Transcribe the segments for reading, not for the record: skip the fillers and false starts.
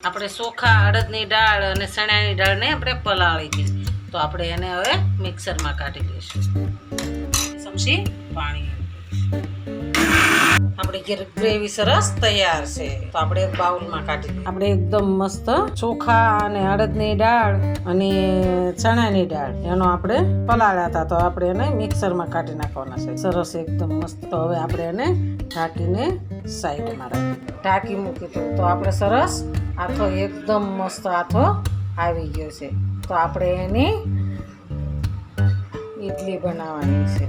આપણે ચોખા અડદની દાળ અને ચણાની દાળને આપણે પલાળી દીધી, તો આપણે એને હવે મિક્સરમાં કાઢી લઈશું. સમજી પાણી આપણી ગ્રેવી સરસ તૈયાર છે. તો આપણે એક બાઉલમાં કાઢી લઈએ. આપણે એકદમ મસ્ત ચોખા અને અડદની દાળ અને ચણાની દાળ એનો આપણે પલાળ્યા હતા, તો આપણે એને મિક્સરમાં કાઢી નાખવાના છે. સરસ એકદમ મસ્ત. તો હવે આપણે એને ઢાંકીને સાઈડમાં રાખી ઢાંકી મૂકી તો આપણે સરસ આથો એકદમ મસ્ત આથો આવી ગયો છે. તો આપણે એની ઈડલી બનાવવાની છે.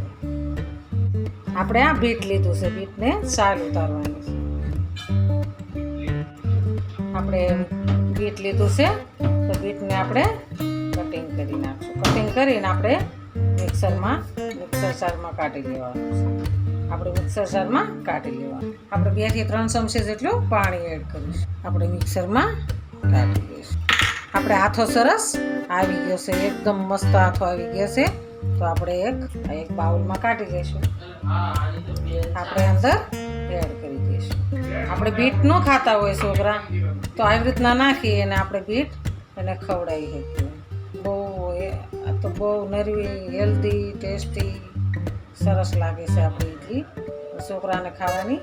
આપણે આ બીટ લીધું છે, બીટને સાલ ઉતારવાની છે. આપણે બીટ લીધું છે, તો બીટને આપણે કટિંગ કરી નાખશું. કટિંગ કરીને આપણે મિક્સર જારમાં કાઢી લેવાનું છે. આપણે મિક્સર જારમાં કાઢી લેવાનું. આપણે 2 થી 3 ચમચી જેટલું પાણી એડ કરીશું. આપણે મિક્સરમાં કાઢી લઈશું. આપણે આથો સરસ આવી ગયો છે, એકદમ મસ્ત આથો આવી ગયો છે. તો આપણે એક બાઉલમાં કાઢી લઈશું. આપણે અંદર એડ કરી દઈશું. આપણે બીટ ન ખાતા હોય છોકરા, તો આવી રીતના નાખી અને આપણે બીટ એને ખવડાવી શકીએ. બહુ નરવી, હેલ્ધી, ટેસ્ટી સરસ લાગે છે આપણી ઈડલી. છોકરાને ખાવાની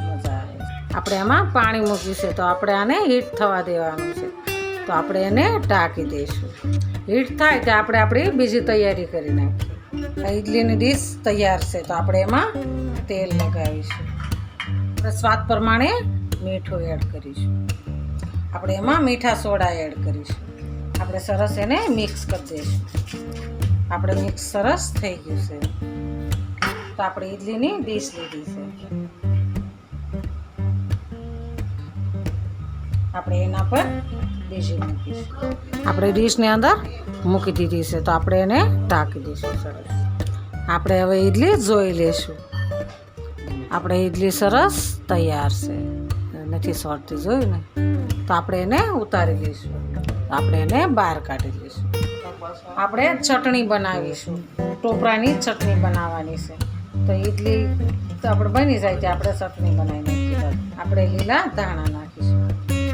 મજા આવે છે. આપણે એમાં પાણી મૂક્યું છે, તો આપણે આને હીટ થવા દેવાનું છે. તો આપણે એને ઢાંકી દઈશું. હીટ થાય તો આપણે આપણી બીજી તૈયારી કરી નાખીએ. આ ઈડલીની ડીશ તૈયાર છે. તો આપણે એમાં તેલ લગાવીશું. આપણે સ્વાદ પ્રમાણે મીઠું એડ કરીશું. આપણે એમાં મીઠા સોડા એડ કરીશું. આપણે સરસ એને મિક્સ કરી દઈશું. આપણે મિક્સ સરસ થઈ ગયું છે. તો આપણે ઈડલીની ડીશ લીધી છે. આપણે એના પર બીજી મૂકીશું. આપણે ડીશની અંદર મૂકી દીધી છે, તો આપણે એને ઢાંકી દઈશું સરસ. આપણે હવે ઈડલી જોઈ લઈશું. આપણે ઈડલી સરસ તૈયાર છે, નથી સોરતી જોયું ને. તો આપણે એને ઉતારી લઈશું. આપણે એને બહાર કાઢી લઈશું. આપણે ચટણી બનાવીશું. ટોપરાની ચટણી બનાવવાની છે. તો ઈડલી તો આપણે બની જાય ત્યાં આપણે ચટણી બનાવી નાખીએ. આપણે લીલા ધાણા નાખીશું.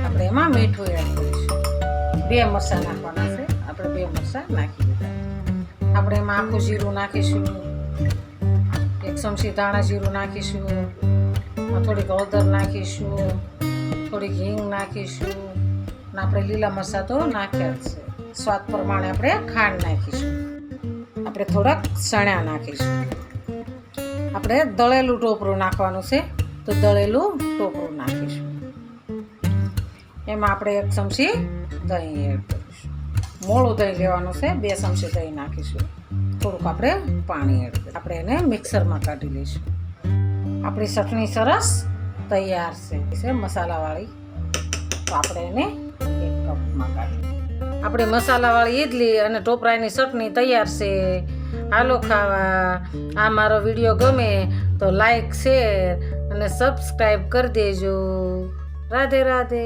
આપણે એમાં મીઠું એડ કરીશું. 2 મરચાં નાખવાના છે. આપણે 2 મરચાં નાખી દીધા. આપણે એમાં આખું જીરું નાખીશું. 1 ચમચી ધાણા જીરું નાખીશું. થોડીક હળદર નાખીશું. થોડીક હિંગ નાખીશું. અને આપણે લીલા મરચાં તો નાખ્યા જ છે. સ્વાદ પ્રમાણે આપણે ખાંડ નાખીશું. આપણે થોડાક ચણા નાખીશું. આપણે દળેલું ટોપરું નાખવાનું છે, તો દળેલું ટોપરું નાખીશું. એમાં આપણે 1 ચમચી દહીં એડ કરીશું. મોળું દહીં લેવાનું છે. 2 ચમચી દહીં નાખીશું. થોડુંક આપણે પાણી એડ કરીશું. આપણે એને મિક્સરમાં કાઢી લઈશું. આપણી ચટણી સરસ તૈયાર છે મસાલાવાળી. તો આપણે એને 1 કપમાં કાઢી. આપણી મસાલાવાળી ઈડલી અને ટોપરાની ચટણી તૈયાર છે. હાલો ખાવા. આ મારો વિડીયો ગમે તો લાઈક, શેર અને સબસ્ક્રાઈબ કરી દેજો. રાધે રાધે.